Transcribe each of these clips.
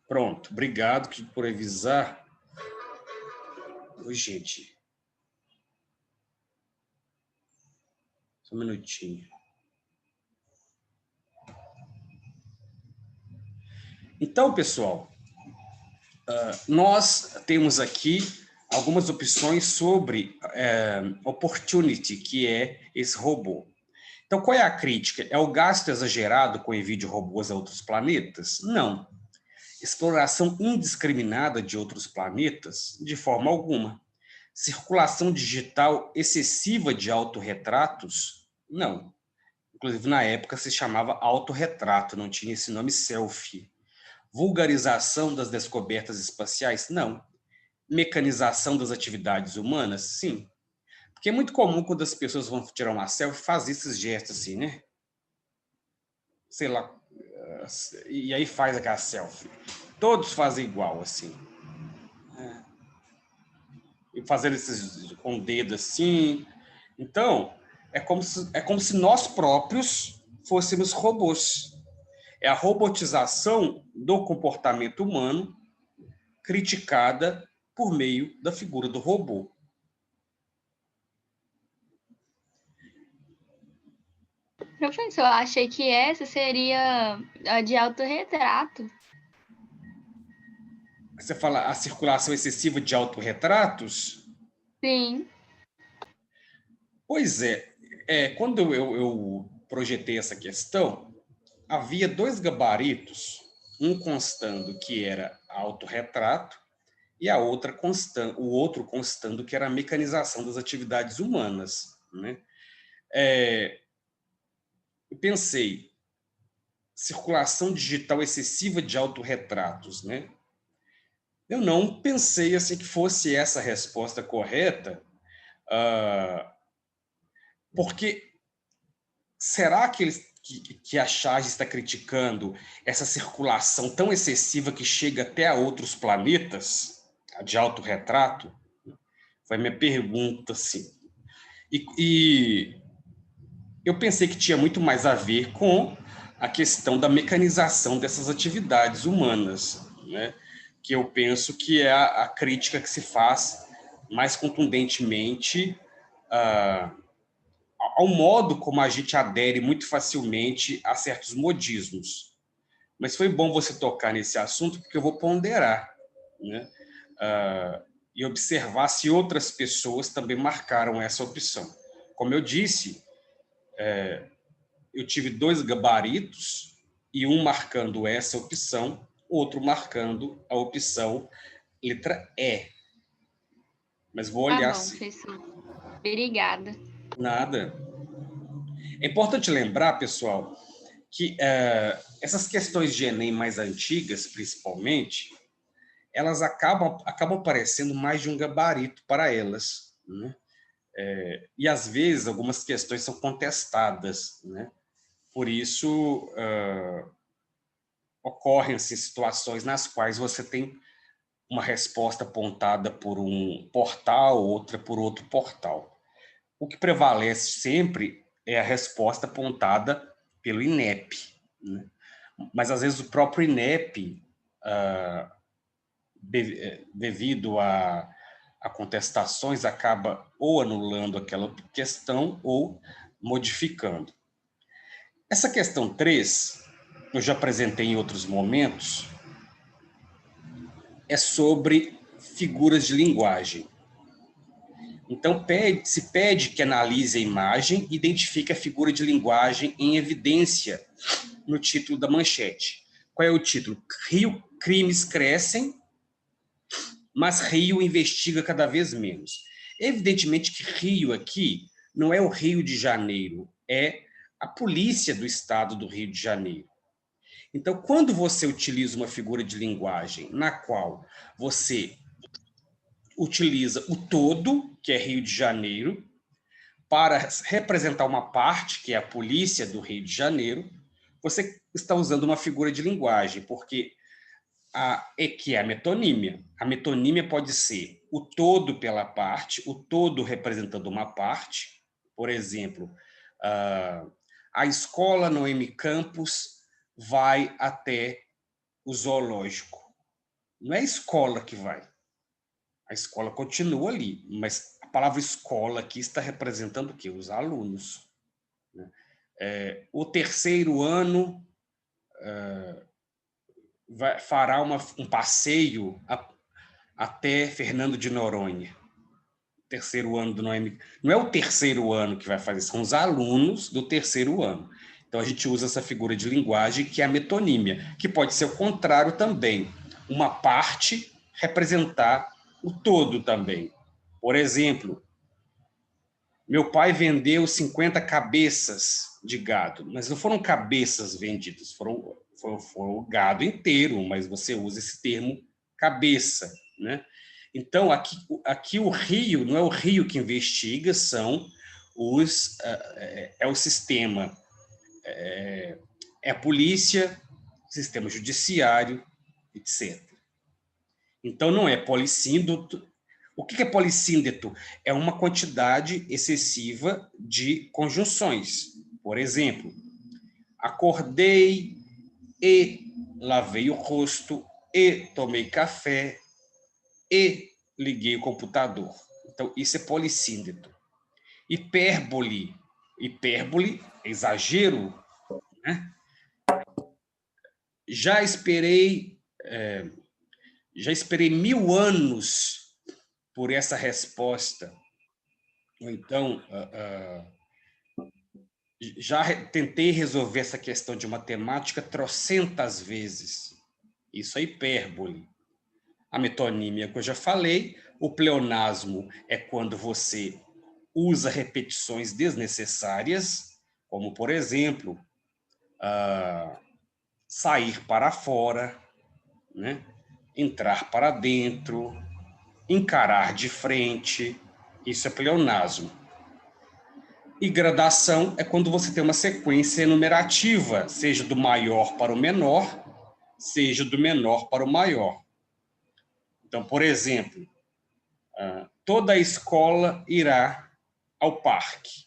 Pronto, obrigado por avisar. Oi, gente. Só um minutinho. Então, pessoal, nós temos aqui algumas opções sobre Opportunity, que é esse robô. Então, qual é a crítica? É o gasto exagerado com envio de robôs a outros planetas? Não. Exploração indiscriminada de outros planetas? De forma alguma. Circulação digital excessiva de autorretratos? Não. Inclusive, na época, se chamava autorretrato, não tinha esse nome selfie. Vulgarização das descobertas espaciais? Não. Mecanização das atividades humanas? Sim. Porque é muito comum quando as pessoas vão tirar uma selfie, faz esses gestos assim, né? Sei lá, e aí faz aquela selfie. Todos fazem igual, assim. E fazendo esses com o dedo assim. Então, é como se nós próprios fôssemos robôs. É a robotização do comportamento humano criticada por meio da figura do robô. Professor, eu achei que essa seria a de autorretrato. Você fala a circulação excessiva de autorretratos? Sim. Pois quando eu projetei essa questão, havia dois gabaritos, um constando que era autorretrato e o outro constando que era a mecanização das atividades humanas, né? Eu pensei, circulação digital excessiva de autorretratos, né? Eu não pensei assim que fosse essa a resposta correta, porque será que a charge está criticando essa circulação tão excessiva que chega até a outros planetas, a de autorretrato? Foi a minha pergunta, assim. E eu pensei que tinha muito mais a ver com a questão da mecanização dessas atividades humanas, né? Que eu penso que é a crítica que se faz mais contundentemente ao modo como a gente adere muito facilmente a certos modismos. Mas foi bom você tocar nesse assunto, porque eu vou ponderar, né? E observar se outras pessoas também marcaram essa opção. Como eu disse, eu tive dois gabaritos, e um marcando essa opção, outro marcando a opção letra E. Mas vou Tá olhar bom, assim. professor. Obrigada. Nada. É importante lembrar, pessoal, que essas questões de Enem mais antigas, principalmente, elas acabam parecendo mais de um gabarito para elas, né? E, às vezes, algumas questões são contestadas, né? Por isso, ocorrem assim, situações nas quais você tem uma resposta apontada por um portal, outra por outro portal. O que prevalece sempre é a resposta apontada pelo INEP, né? Mas, às vezes, o próprio INEP, devido a contestações, acaba ou anulando aquela questão ou modificando. Essa questão 3, eu já apresentei em outros momentos, é sobre figuras de linguagem. Então, se pede que analise a imagem e identifique a figura de linguagem em evidência no título da manchete. Qual é o título? Rio, crimes crescem, mas Rio investiga cada vez menos. Evidentemente que Rio aqui não é o Rio de Janeiro, é a polícia do estado do Rio de Janeiro. Então, quando você utiliza uma figura de linguagem na qual você utiliza o todo, que é Rio de Janeiro, para representar uma parte, que é a polícia do Rio de Janeiro, você está usando uma figura de linguagem, porque que é a metonímia. A metonímia pode ser o todo pela parte, o todo representando uma parte. Por exemplo, a escola Noemi Campos vai até o zoológico. Não é a escola que vai. A escola continua ali, mas a palavra escola aqui está representando o quê? Os alunos. Né? O terceiro ano fará um passeio até Fernando de Noronha. Terceiro ano do Noemi. Não é o terceiro ano que vai fazer, são os alunos do terceiro ano. Então, a gente usa essa figura de linguagem que é a metonímia, que pode ser o contrário também. Uma parte representar o todo também. Por exemplo, meu pai vendeu 50 cabeças de gado, mas não foram cabeças vendidas, foram o gado inteiro, mas você usa esse termo cabeça, né? Então, aqui o rio, não é o rio que investiga, é o sistema, é a polícia, sistema judiciário, etc. Então, não é polissíndeto. O que é polissíndeto? É uma quantidade excessiva de conjunções. Por exemplo, acordei e lavei o rosto e tomei café e liguei o computador. Então, isso é polissíndeto. Hipérbole. Hipérbole, exagero, né? Já esperei, já esperei 1000 anos por essa resposta. Ou então, já tentei resolver essa questão de matemática trocentas vezes. Isso é hipérbole. A metonímia que eu já falei, o pleonasmo é quando você usa repetições desnecessárias, como, por exemplo, sair para fora, né? Entrar para dentro, encarar de frente. Isso é pleonasmo. E gradação é quando você tem uma sequência enumerativa, seja do maior para o menor, seja do menor para o maior. Então, por exemplo, toda a escola irá ao parque.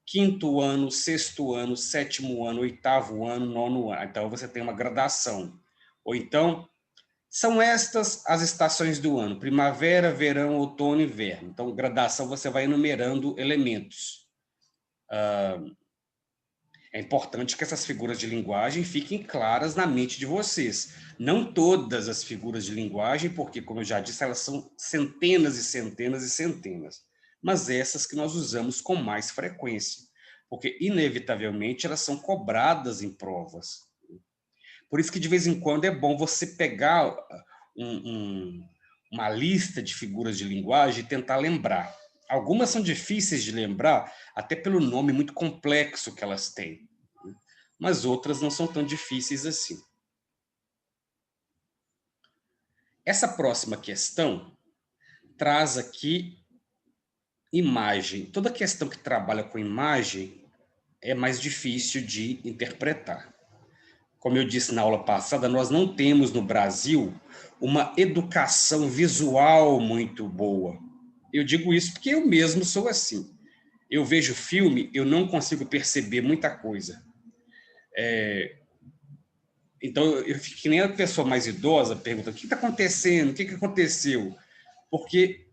Quinto ano, sexto ano, sétimo ano, oitavo ano, nono ano. Então, você tem uma gradação. Ou então, são estas as estações do ano: primavera, verão, outono e inverno. Então, gradação, você vai enumerando elementos. É importante que essas figuras de linguagem fiquem claras na mente de vocês. Não todas as figuras de linguagem, porque, como eu já disse, elas são centenas e centenas e centenas. Mas essas que nós usamos com mais frequência, porque, inevitavelmente, elas são cobradas em provas. Por isso que, de vez em quando, é bom você pegar uma lista de figuras de linguagem e tentar lembrar. Algumas são difíceis de lembrar, até pelo nome muito complexo que elas têm, mas outras não são tão difíceis assim. Essa próxima questão traz aqui imagem. Toda questão que trabalha com imagem é mais difícil de interpretar. Como eu disse na aula passada, nós não temos no Brasil uma educação visual muito boa. Eu digo isso porque eu mesmo sou assim. Eu vejo filme, eu não consigo perceber muita coisa. Então, eu fico que nem a pessoa mais idosa pergunta: o que está acontecendo? O que aconteceu? Porque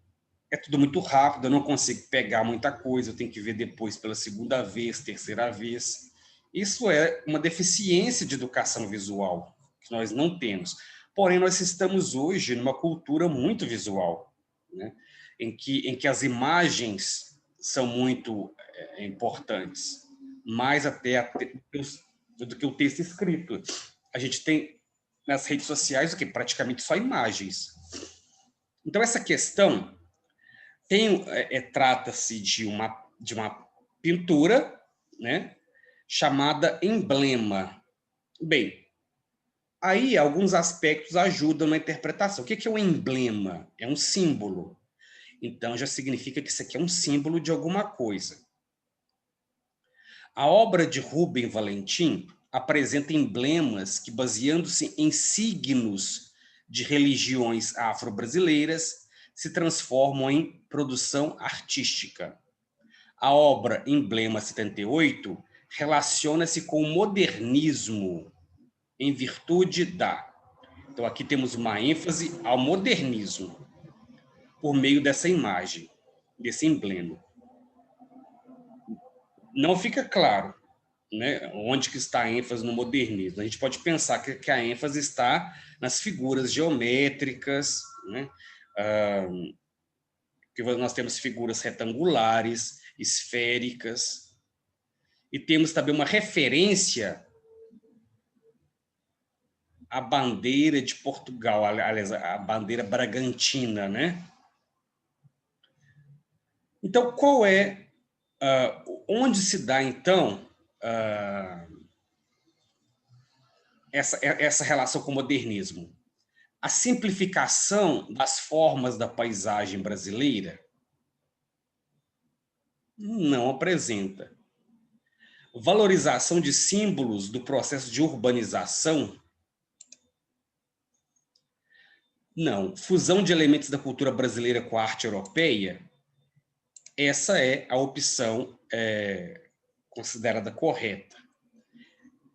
é tudo muito rápido, eu não consigo pegar muita coisa, eu tenho que ver depois pela segunda vez, terceira vez. Isso é uma deficiência de educação visual, que nós não temos. Porém, nós estamos hoje numa cultura muito visual, né? em que as imagens são muito importantes, mais até do que o texto escrito. A gente tem nas redes sociais o que praticamente só imagens. Então, essa questão trata-se de uma pintura, né, chamada emblema. Bem, aí alguns aspectos ajudam na interpretação. O que é um emblema? É um símbolo. Então, já significa que isso aqui é um símbolo de alguma coisa. A obra de Rubem Valentim apresenta emblemas que, baseando-se em signos de religiões afro-brasileiras, se transformam em produção artística. A obra Emblema 78 relaciona-se com o modernismo em virtude da Então, aqui temos uma ênfase ao modernismo, por meio dessa imagem, desse emblema. Não fica claro, né, onde que está a ênfase no modernismo. A gente pode pensar que a ênfase está nas figuras geométricas, né? Que nós temos figuras retangulares, esféricas, e temos também uma referência à bandeira de Portugal, aliás, a bandeira bragantina, né? Então, qual é, onde se dá, então, essa relação com o modernismo? A simplificação das formas da paisagem brasileira não apresenta. Valorização de símbolos do processo de urbanização? Não. Fusão de elementos da cultura brasileira com a arte europeia? Essa é a opção considerada correta.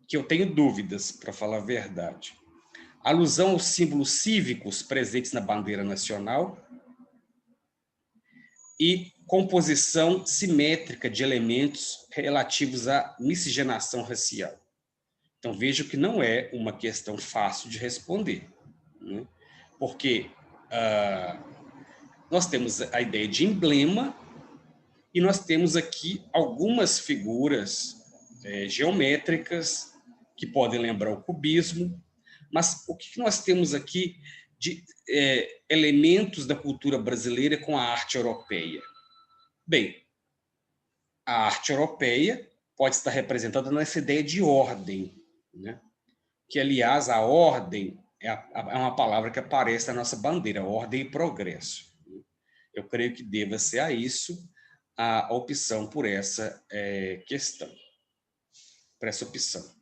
Que eu tenho dúvidas, para falar a verdade. Alusão aos símbolos cívicos presentes na bandeira nacional e composição simétrica de elementos relativos à miscigenação racial. Então, vejo que não é uma questão fácil de responder, né? Porque nós temos a ideia de emblema e nós temos aqui algumas figuras geométricas que podem lembrar o cubismo, mas o que nós temos aqui de elementos da cultura brasileira com a arte europeia? Bem, a arte europeia pode estar representada nessa ideia de ordem, né? Que, aliás, a ordem é uma palavra que aparece na nossa bandeira, ordem e progresso. Eu creio que deva ser a isso a opção por essa questão, por essa opção.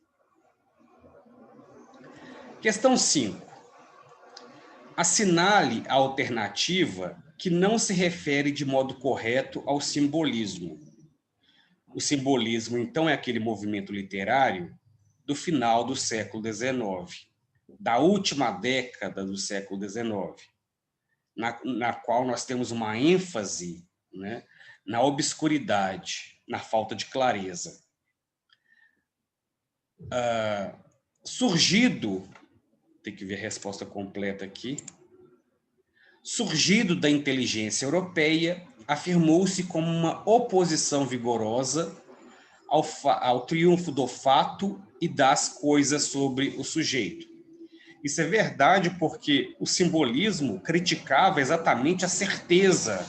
Questão 5. Assinale a alternativa que não se refere de modo correto ao simbolismo. O simbolismo, então, é aquele movimento literário do final do século XIX, da última década do século XIX, na qual nós temos uma ênfase, né, na obscuridade, na falta de clareza. Surgido, tem que ver a resposta completa aqui, surgido da inteligência europeia, afirmou-se como uma oposição vigorosa ao triunfo do fato e das coisas sobre o sujeito. Isso é verdade porque o simbolismo criticava exatamente a certeza,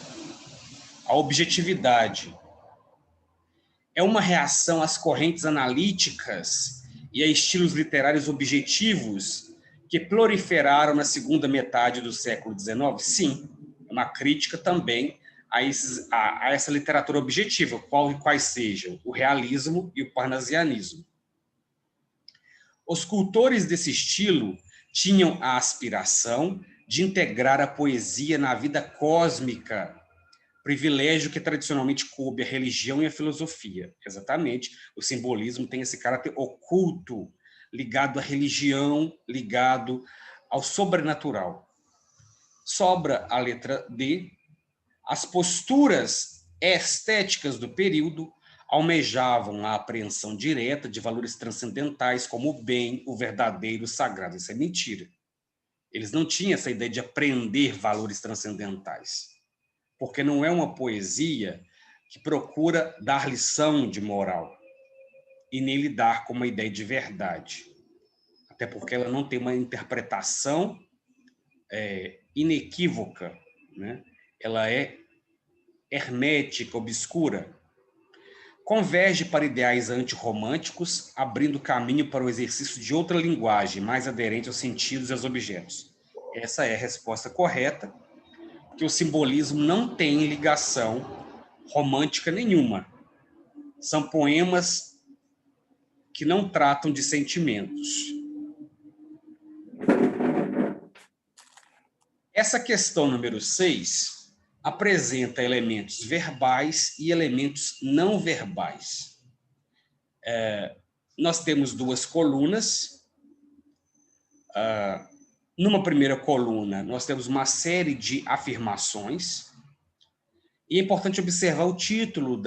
a objetividade. É uma reação às correntes analíticas e a estilos literários objetivos que proliferaram na segunda metade do século XIX? Sim, é uma crítica também a essa literatura objetiva, quais sejam o realismo e o parnasianismo. Os cultores desse estilo tinham a aspiração de integrar a poesia na vida cósmica, privilégio que tradicionalmente coube à religião e à filosofia. Exatamente, o simbolismo tem esse caráter oculto, ligado à religião, ligado ao sobrenatural. Sobra a letra D. As posturas estéticas do período almejavam a apreensão direta de valores transcendentais como o bem, o verdadeiro, o sagrado. Isso é mentira. Eles não tinham essa ideia de apreender valores transcendentais, porque não é uma poesia que procura dar lição de moral e nem lidar com uma ideia de verdade, até porque ela não tem uma interpretação inequívoca, né? Ela é hermética, obscura. Converge para ideais antirromânticos, abrindo caminho para o exercício de outra linguagem, mais aderente aos sentidos e aos objetos. Essa é a resposta correta, porque o simbolismo não tem ligação romântica nenhuma. São poemas que não tratam de sentimentos. Essa questão número 6 apresenta elementos verbais e elementos não verbais. Nós temos duas colunas. Numa primeira coluna, nós temos uma série de afirmações, e é importante observar o título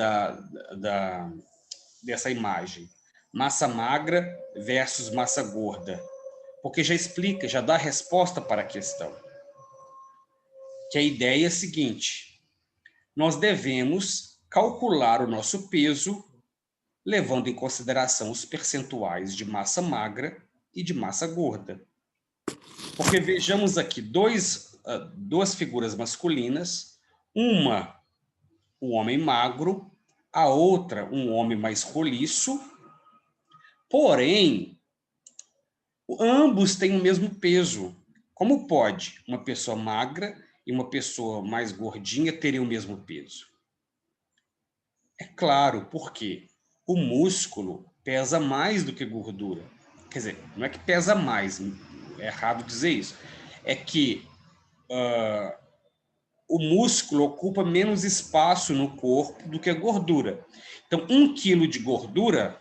dessa imagem. Massa magra versus massa gorda. Porque já explica, já dá a resposta para a questão. Que a ideia é a seguinte: nós devemos calcular o nosso peso levando em consideração os percentuais de massa magra e de massa gorda. Porque vejamos aqui duas figuras masculinas, uma um homem magro, a outra um homem mais roliço, porém, ambos têm o mesmo peso. Como pode uma pessoa magra e uma pessoa mais gordinha terem o mesmo peso? É claro, porque o músculo pesa mais do que gordura. Quer dizer, não é que pesa mais, é errado dizer isso. É que o músculo ocupa menos espaço no corpo do que a gordura. Então, 1 quilo de gordura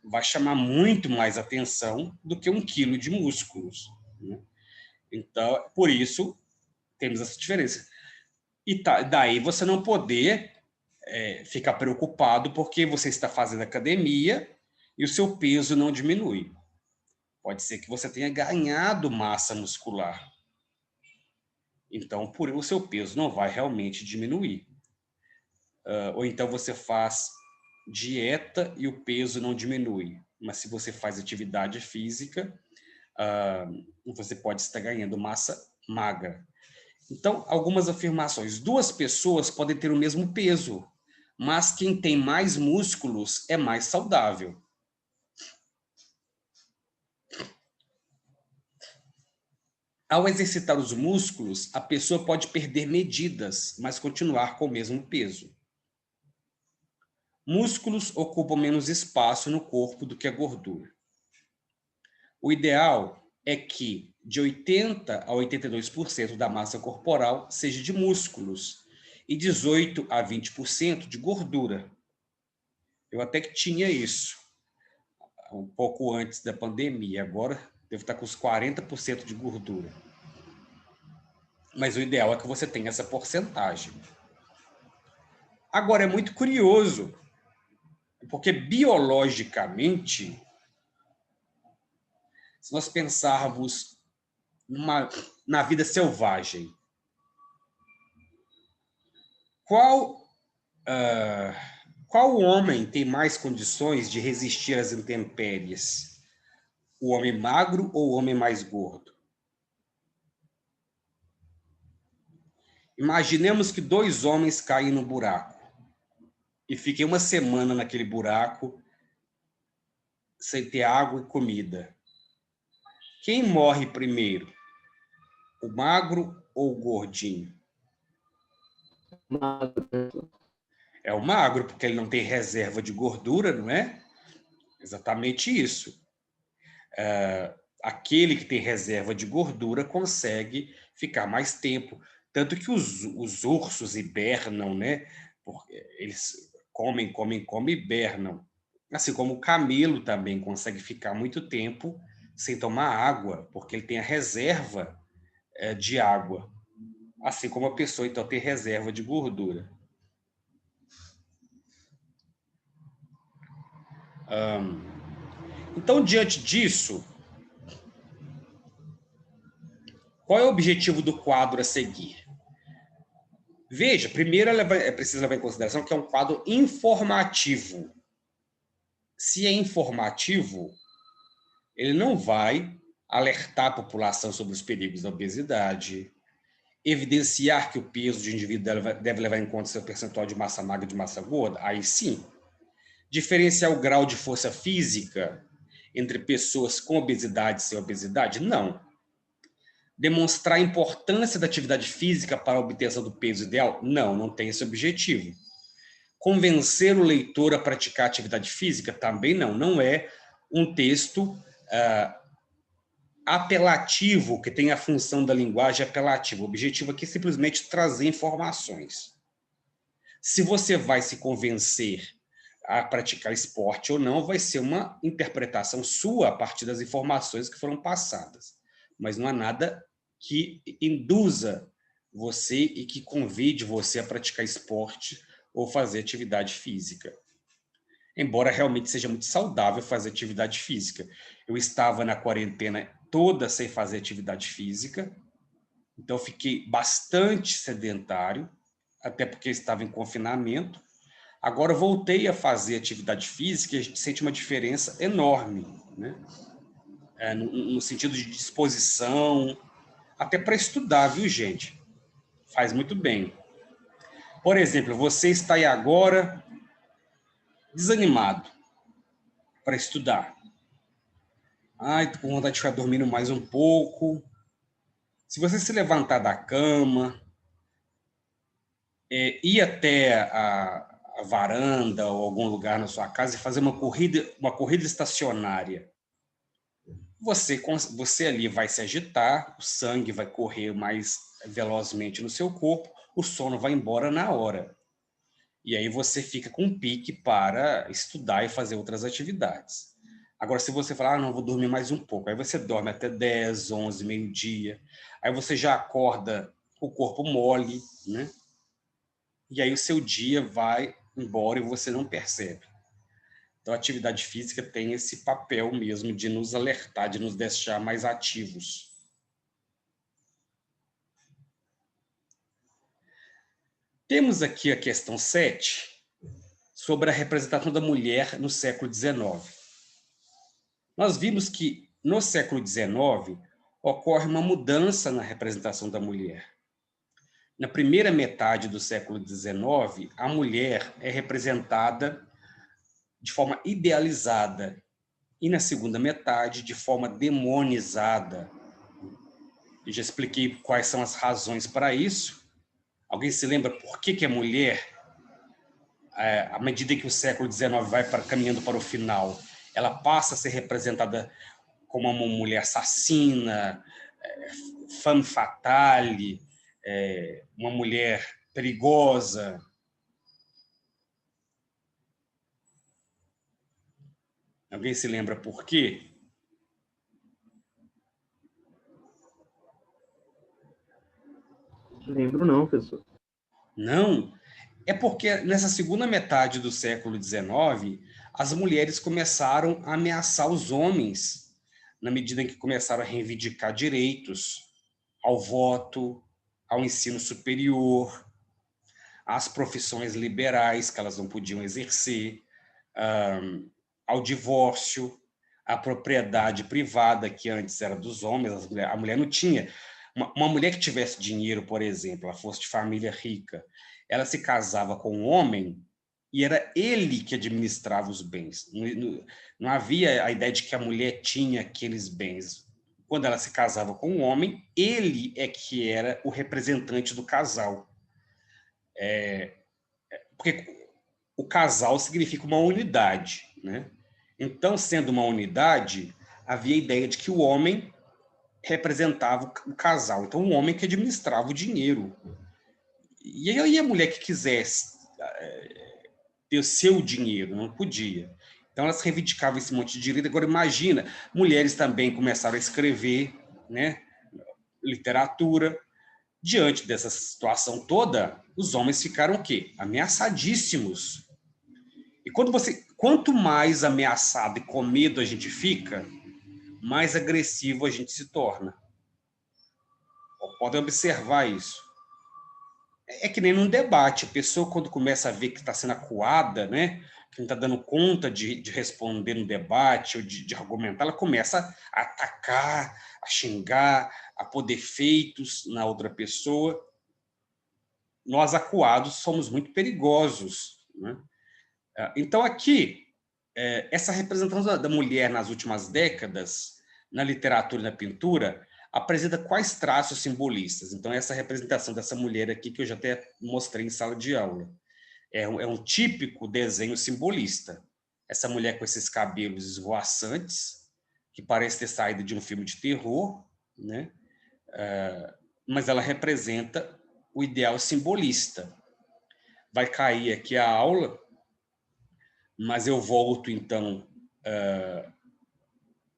vai chamar muito mais atenção do que 1 quilo de músculos, né? Então, por isso, temos essa diferença. E daí você não poder ficar preocupado porque você está fazendo academia e o seu peso não diminui. Pode ser que você tenha ganhado massa muscular. Então, o seu peso não vai realmente diminuir. Ou então você faz dieta e o peso não diminui. Mas se você faz atividade física, você pode estar ganhando massa magra. Então, algumas afirmações. 2 pessoas podem ter o mesmo peso, mas quem tem mais músculos é mais saudável. Ao exercitar os músculos, a pessoa pode perder medidas, mas continuar com o mesmo peso. Músculos ocupam menos espaço no corpo do que a gordura. O ideal é que de 80% a 82% da massa corporal seja de músculos e 18% a 20% de gordura. Eu até que tinha isso um pouco antes da pandemia, agora devo estar com os 40% de gordura. Mas o ideal é que você tenha essa porcentagem. Agora, é muito curioso, porque biologicamente, se nós pensarmos na vida selvagem, qual homem tem mais condições de resistir às intempéries? O homem magro ou o homem mais gordo? Imaginemos que 2 homens caem no buraco e fiquem uma semana naquele buraco sem ter água e comida. Quem morre primeiro? O magro ou o gordinho? É o magro, porque ele não tem reserva de gordura, não é? Exatamente isso. Aquele que tem reserva de gordura consegue ficar mais tempo. Tanto que os ursos hibernam, né? Porque eles comem e hibernam. Assim como o camelo também consegue ficar muito tempo sem tomar água, porque ele tem a reserva de água. Assim como a pessoa, então, tem reserva de gordura. Então, diante disso, qual é o objetivo do quadro a seguir? Veja, primeiro é preciso levar em consideração que é um quadro informativo. Se é informativo, ele não vai alertar a população sobre os perigos da obesidade, evidenciar que o peso de indivíduo deve levar em conta seu percentual de massa magra e de massa gorda, aí sim. Diferenciar o grau de força física entre pessoas com obesidade e sem obesidade? Não. Demonstrar a importância da atividade física para a obtenção do peso ideal? Não, não tem esse objetivo. Convencer o leitor a praticar atividade física? Também não. Não é um texto apelativo, que tem a função da linguagem apelativa. O objetivo aqui é simplesmente trazer informações. Se você vai se convencer a praticar esporte ou não, vai ser uma interpretação sua a partir das informações que foram passadas. Mas não há nada que induza você e que convide você a praticar esporte ou fazer atividade física. Embora realmente seja muito saudável fazer atividade física. Eu estava na quarentena toda sem fazer atividade física, então fiquei bastante sedentário, até porque estava em confinamento. Agora voltei a fazer atividade física e a gente sente uma diferença enorme, né? No sentido de disposição, até para estudar, viu, gente? Faz muito bem. Por exemplo, você está aí agora desanimado para estudar. Ai, tô com vontade de ficar dormindo mais um pouco. Se você se levantar da cama, ir até a varanda ou algum lugar na sua casa e fazer uma corrida estacionária, você ali vai se agitar, o sangue vai correr mais velozmente no seu corpo, o sono vai embora na hora. E aí você fica com um pique para estudar e fazer outras atividades. Agora, se você falar, não, vou dormir mais um pouco, aí você dorme até 10, 11, meio-dia, aí você já acorda com o corpo mole, né? E aí o seu dia vai embora e você não percebe. Então, a atividade física tem esse papel mesmo de nos alertar, de nos deixar mais ativos. Temos aqui a questão 7, sobre a representação da mulher no século XIX. Nós vimos que, no século XIX, ocorre uma mudança na representação da mulher. Na primeira metade do século XIX, a mulher é representada de forma idealizada e, na segunda metade, de forma demonizada. Eu já expliquei quais são as razões para isso. Alguém se lembra por que a mulher, à medida que o século XIX vai caminhando para o final, ela passa a ser representada como uma mulher assassina, femme fatale, uma mulher perigosa? Alguém se lembra por quê? Lembro não, professor. Não, é porque nessa segunda metade do século XIX, as mulheres começaram a ameaçar os homens, na medida em que começaram a reivindicar direitos ao voto, ao ensino superior, às profissões liberais que elas não podiam exercer, ao divórcio, à propriedade privada, que antes era dos homens, a mulher não tinha. Uma mulher que tivesse dinheiro, por exemplo, ela fosse de família rica, ela se casava com um homem e era ele que administrava os bens. Não havia a ideia de que a mulher tinha aqueles bens. Quando ela se casava com um homem, ele é que era o representante do casal. Porque o casal significa uma unidade, né? Então, sendo uma unidade, havia a ideia de que o homem representava o casal. Então, o homem que administrava o dinheiro. E aí a mulher que quisesse ter o seu dinheiro, não podia. Então, elas reivindicavam esse monte de direito. Agora, imagina, mulheres também começaram a escrever, né, literatura. Diante dessa situação toda, os homens ficaram o quê? Ameaçadíssimos. E quanto mais ameaçado e com medo a gente fica, mais agressivo a gente se torna. Podem observar isso. É que nem num debate, a pessoa quando começa a ver que está sendo acuada, né, que não está dando conta de responder no debate ou de argumentar, ela começa a atacar, a xingar, a pôr defeitos na outra pessoa. Nós acuados somos muito perigosos, né? Então aqui, essa representação da mulher nas últimas décadas, na literatura e na pintura, apresenta quais traços simbolistas. Então, essa representação dessa mulher aqui, que eu já até mostrei em sala de aula, é um típico desenho simbolista. Essa mulher com esses cabelos esvoaçantes, que parece ter saído de um filme de terror, né? Mas ela representa o ideal simbolista. Vai cair aqui a aula, mas eu volto, então,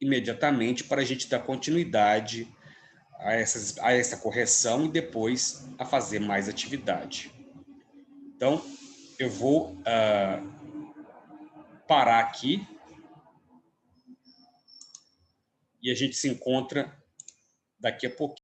imediatamente para a gente dar continuidade a essa correção e depois a fazer mais atividade. Então, eu vou parar aqui e a gente se encontra daqui a pouquinho.